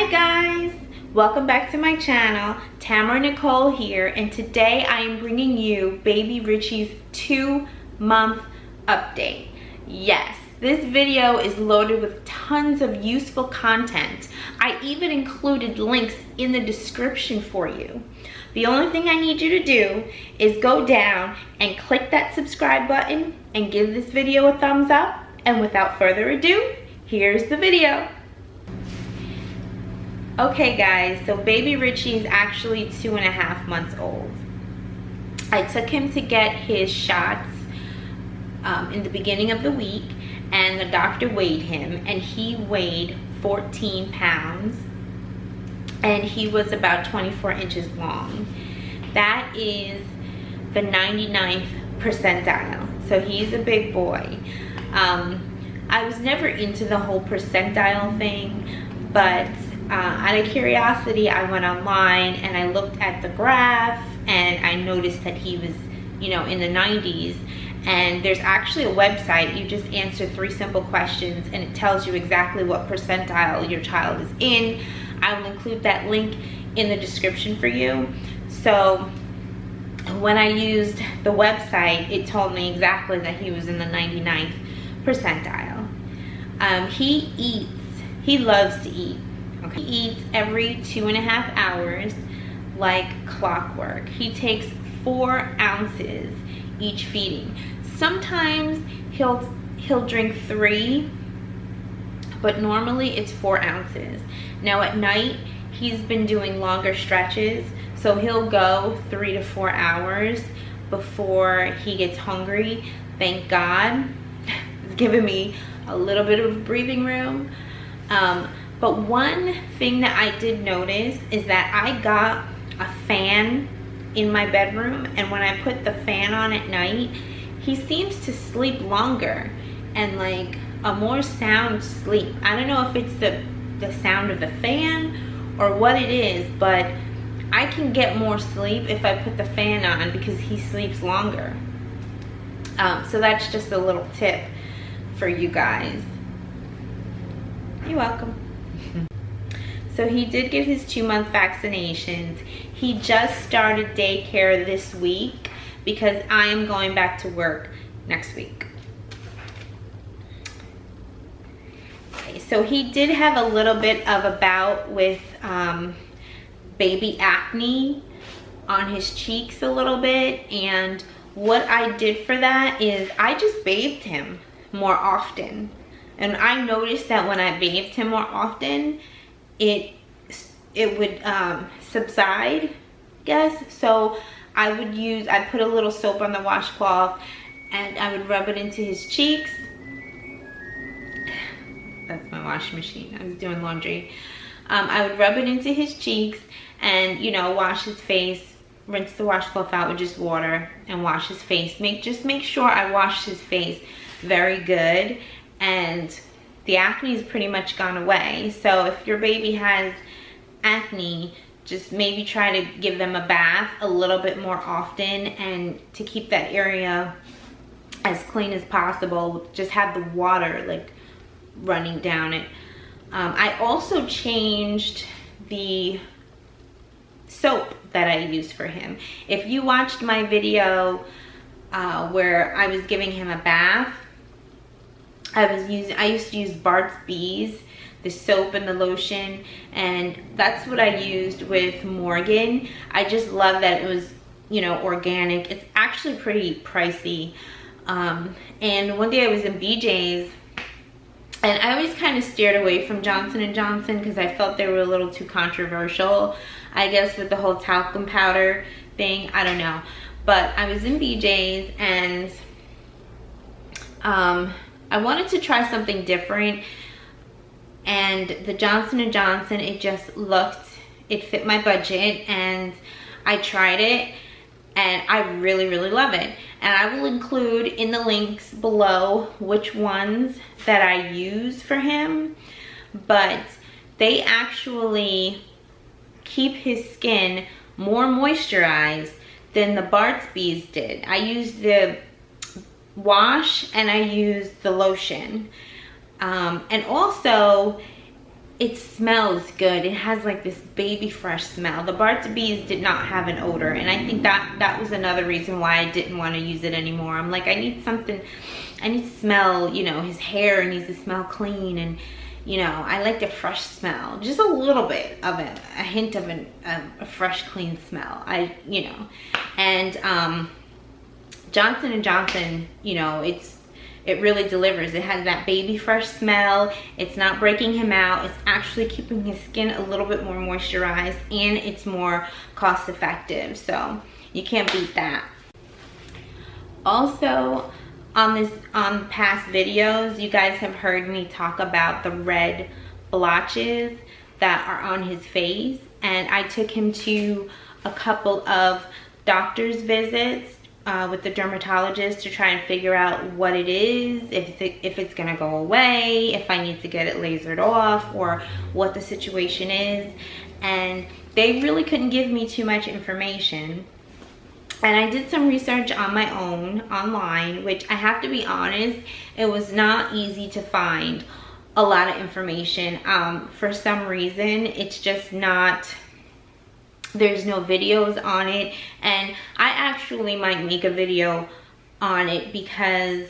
Hi guys, welcome back to my channel. Tamara Nicole here, and today I am bringing you baby Richie's 2-month update. Yes, this video is loaded with tons of useful content. I even included links in the description for you. The only thing I need you to do is go down and click that subscribe button and give this video a thumbs up. And without further ado, here's the video. Okay guys, so baby Richie is actually 2.5 months old. I took him to get his shots in the beginning of the week, and the doctor weighed him, and he weighed 14 pounds, and he was about 24 inches long. That is the 99th percentile, so he's a big boy. I was never into the whole percentile thing, but out of curiosity, I went online and I looked at the graph, and I noticed that he was, you know, in the 90s. And there's actually a website. You just answer 3 simple questions and it tells you exactly what percentile your child is in. I will include that link in the description for you. So when I used the website, it told me exactly that he was in the 99th percentile. He loves to eat. Okay. He eats every 2.5 hours like clockwork. He takes 4 ounces each feeding. Sometimes he'll drink 3, but normally it's 4 ounces. Now at night, he's been doing longer stretches, so he'll go 3 to 4 hours before he gets hungry. Thank God. It's given me a little bit of breathing room. But one thing that I did notice is that I got a fan in my bedroom, and when I put the fan on at night, he seems to sleep longer and like a more sound sleep. I don't know if it's the sound of the fan or what it is, but I can get more sleep if I put the fan on because he sleeps longer. So that's just a little tip for you guys. You're welcome. So he did get his 2-month vaccinations. He just started daycare this week because I am going back to work next week. Okay, so he did have a little bit of a bout with baby acne on his cheeks a little bit, and what I did for that is I just bathed him more often. And I noticed that when I bathed him more often, it would subside, I guess. So I'd put a little soap on the washcloth and I would rub it into his cheeks. That's my washing machine. I was doing laundry. I would rub it into his cheeks and, you know, wash his face, rinse the washcloth out with just water and wash his face. Just make sure I wash his face very good, and the acne is pretty much gone away. So if your baby has acne, just maybe try to give them a bath a little bit more often, and to keep that area as clean as possible, just have the water like running down it. I also changed the soap that I used for him. If you watched my video where I was giving him a bath, I used to use Bart's Bees, the soap and the lotion, and that's what I used with Morgan. I just love that it was, you know, organic. It's actually pretty pricey. And one day I was in BJ's, and I always kind of steered away from Johnson & Johnson because I felt they were a little too controversial, I guess, with the whole talcum powder thing. I don't know. But I was in BJ's, and I wanted to try something different, and the Johnson & Johnson, it fit my budget, and I tried it, and I really, really love it. And I will include in the links below which ones that I use for him, but they actually keep his skin more moisturized than the Bart's Bees did. I used the wash and I used the lotion. And also it smells good. It has like this baby fresh smell. The Bart's Bees did not have an odor, and I think that was another reason why I didn't want to use it anymore. I'm like, I need something, I need to smell, you know, his hair needs to smell clean, and you know, I like the fresh smell, just a little bit of it, a hint of a fresh, clean smell. You know, and Johnson & Johnson, you know, it really delivers. It has that baby fresh smell. It's not breaking him out. It's actually keeping his skin a little bit more moisturized, and it's more cost effective. So you can't beat that. Also, on past videos, you guys have heard me talk about the red blotches that are on his face, and I took him to a couple of doctor's visits with the dermatologist to try and figure out what it is, if it's gonna go away, if I need to get it lasered off, or what the situation is. And they really couldn't give me too much information. And I did some research on my own online, which I have to be honest, it was not easy to find a lot of information. For some reason, it's just not, there's no videos on it, and I actually might make a video on it because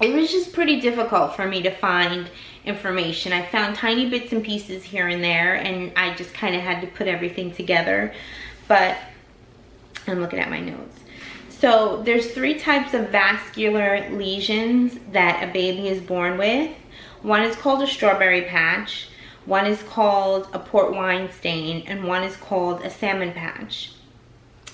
it was just pretty difficult for me to find information. I found tiny bits and pieces here and there, and I just kind of had to put everything together. But I'm looking at my notes. So there's 3 types of vascular lesions that a baby is born with. One is called a strawberry patch, one is called a port wine stain, and one is called a salmon patch.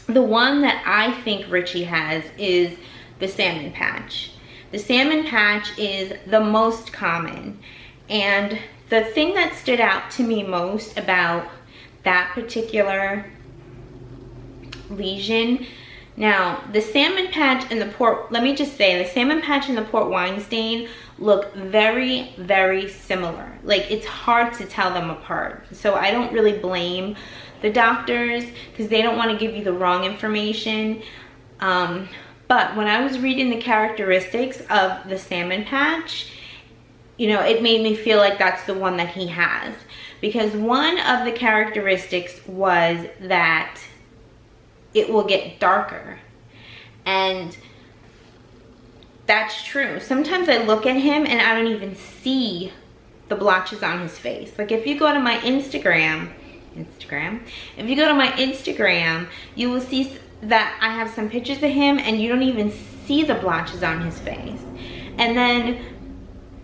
The one that I think Richie has is the salmon patch. The salmon patch is the most common, and the thing that stood out to me most about that particular lesion, now the salmon patch and the port, let me just say, the salmon patch and the port wine stain look very, very similar. Like, it's hard to tell them apart. So I don't really blame the doctors because they don't want to give you the wrong information. But when I was reading the characteristics of the salmon patch, you know, it made me feel like that's the one that he has, because one of the characteristics was that it will get darker. And that's true. Sometimes I look at him and I don't even see the blotches on his face. Like, if you go to my Instagram, if you go to my Instagram, you will see that I have some pictures of him and you don't even see the blotches on his face. And then,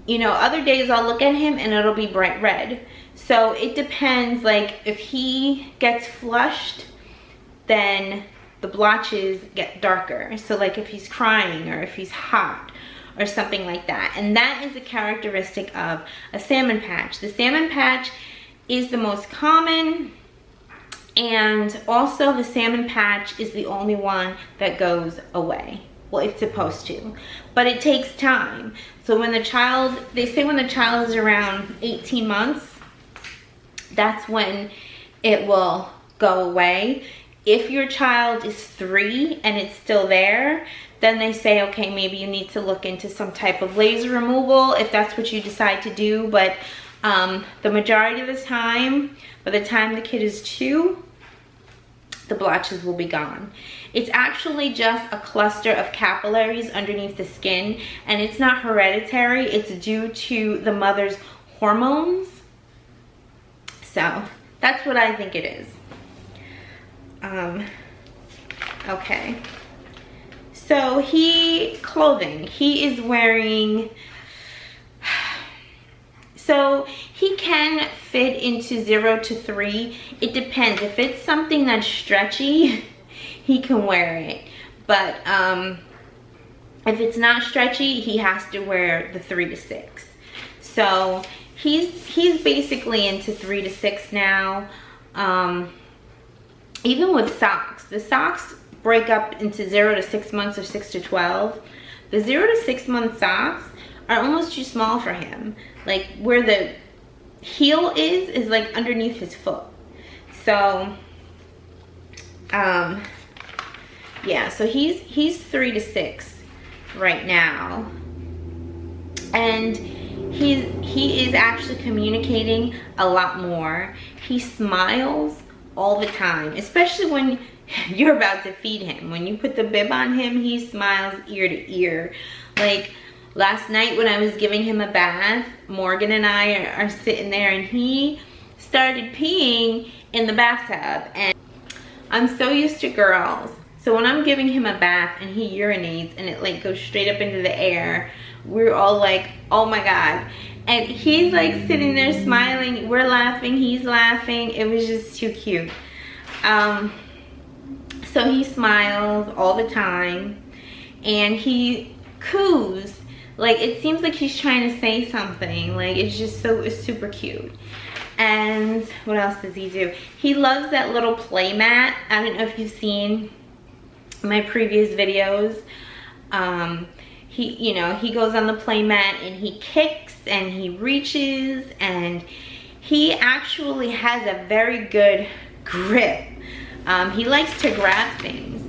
you know, other days I'll look at him and it'll be bright red. So it depends. Like, if he gets flushed, then the blotches get darker. So like if he's crying or if he's hot or something like that. And that is a characteristic of a salmon patch. The salmon patch is the most common, and also the salmon patch is the only one that goes away. Well, it's supposed to, but it takes time. So when the child, they say when the child is around 18 months, that's when it will go away. If your child is 3 and it's still there, then they say, okay, maybe you need to look into some type of laser removal if that's what you decide to do. But the majority of the time, by the time the kid is 2, the blotches will be gone. It's actually just a cluster of capillaries underneath the skin, and it's not hereditary. It's due to the mother's hormones. So that's what I think it is. Okay, so clothing, he is wearing, so he can fit into 0 to 3. It depends. If it's something that's stretchy, he can wear it. But if it's not stretchy, he has to wear the 3 to 6. So he's basically into 3 to 6 now. Even with socks, the socks break up into 0 to 6 months or 6 to 12. The 0 to 6 month socks are almost too small for him. Like, where the heel is like underneath his foot. So yeah, so he's 3 to 6 right now, and he is actually communicating a lot more. He smiles all the time, especially when you're about to feed him. When you put the bib on him, he smiles ear to ear. Like last night when I was giving him a bath, Morgan and I are sitting there and he started peeing in the bathtub. And I'm so used to girls. So when I'm giving him a bath and he urinates and it like goes straight up into the air, we're all like, oh my God. And he's like sitting there smiling, we're laughing, he's laughing. It was just too cute. So he smiles all the time and he coos. Like it seems like he's trying to say something. Like it's just it's super cute. And what else does he do? He loves that little play mat. I don't know if you've seen my previous videos. He goes on the play mat and he kicks and he reaches, and he actually has a very good grip. He likes to grab things.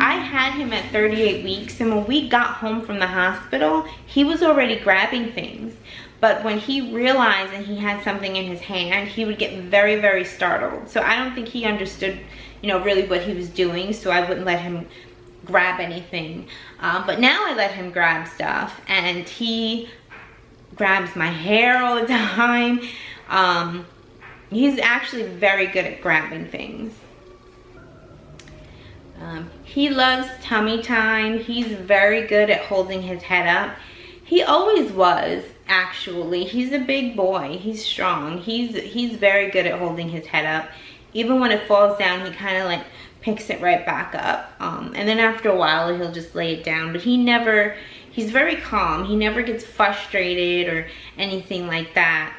I had him at 38 weeks, and when we got home from the hospital, he was already grabbing things. But when he realized that he had something in his hand, he would get very, very startled. So I don't think he understood, really what he was doing, so I wouldn't let him grab anything. But now I let him grab stuff, and he grabs my hair all the time. He's actually very good at grabbing things. He loves tummy time. He's very good at holding his head up. He always was, actually. He's a big boy. He's strong. He's very good at holding his head up. Even when it falls down, he kind of like picks it right back up. And then after a while, he'll just lay it down. But he's very calm. He never gets frustrated or anything like that.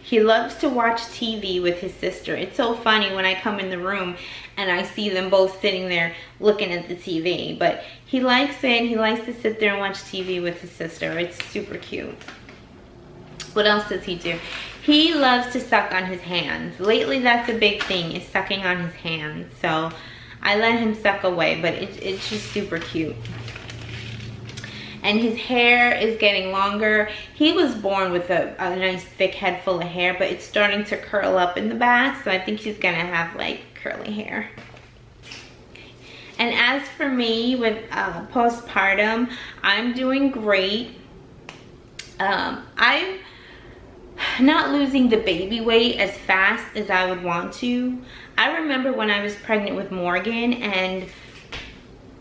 He loves to watch TV with his sister. It's so funny when I come in the room and I see them both sitting there looking at the TV. But he likes it. He likes to sit there and watch TV with his sister. It's super cute. What else does he do? He loves to suck on his hands. Lately, that's a big thing, is sucking on his hands. So I let him suck away, but it's just super cute. And his hair is getting longer. He was born with a nice thick head full of hair, but it's starting to curl up in the back, so I think he's gonna have like curly hair. And as for me with postpartum, I'm doing great. I'm not losing the baby weight as fast as I would want to. I remember when I was pregnant with Morgan, and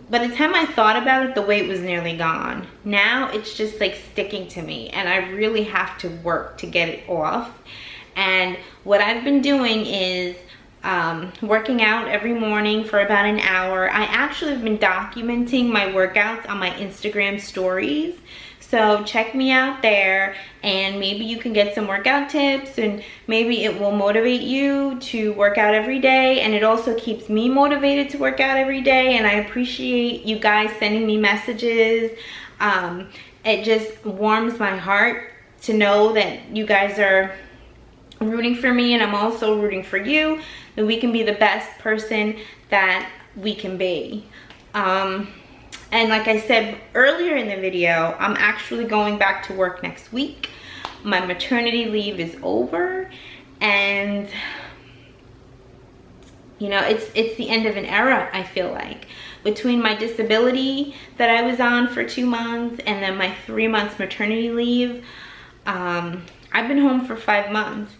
by the time I thought about it, the weight was nearly gone. Now it's just like sticking to me, and I really have to work to get it off. And what I've been doing is working out every morning for about an hour. I actually have been documenting my workouts on my Instagram stories. So check me out there, and maybe you can get some workout tips, and maybe it will motivate you to work out every day, and it also keeps me motivated to work out every day. And I appreciate you guys sending me messages. It just warms my heart to know that you guys are rooting for me, and I'm also rooting for you, that we can be the best person that we can be. And like I said earlier in the video, I'm actually going back to work next week. My maternity leave is over, and it's the end of an era, I feel like. Between my disability that I was on for 2 months and then my 3 months maternity leave, I've been home for 5 months.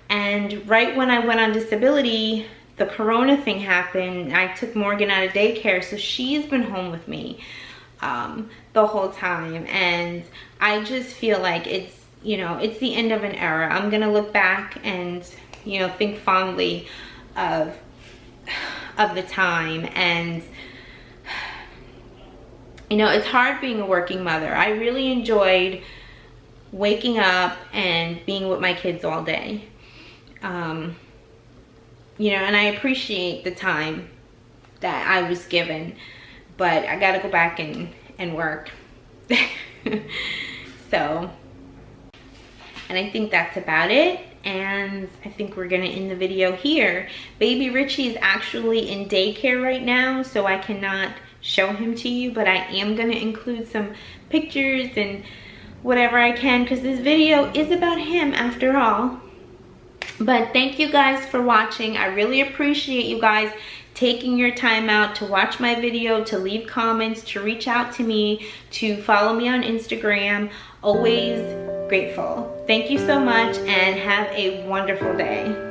And right when I went on disability, the corona thing happened. I took Morgan out of daycare, so she's been home with me the whole time. And I just feel like it's the end of an era. I'm gonna look back and think fondly of the time. And it's hard being a working mother. I really enjoyed waking up and being with my kids all day. And I appreciate the time that I was given, but I gotta go back and work. So, and I think that's about it. And I think we're gonna end the video here. Baby Richie is actually in daycare right now, so I cannot show him to you, but I am gonna include some pictures and whatever I can, because this video is about him after all. But thank you guys for watching. I really appreciate you guys taking your time out to watch my video, to leave comments, to reach out to me, to follow me on Instagram. Always grateful. Thank you so much and have a wonderful day.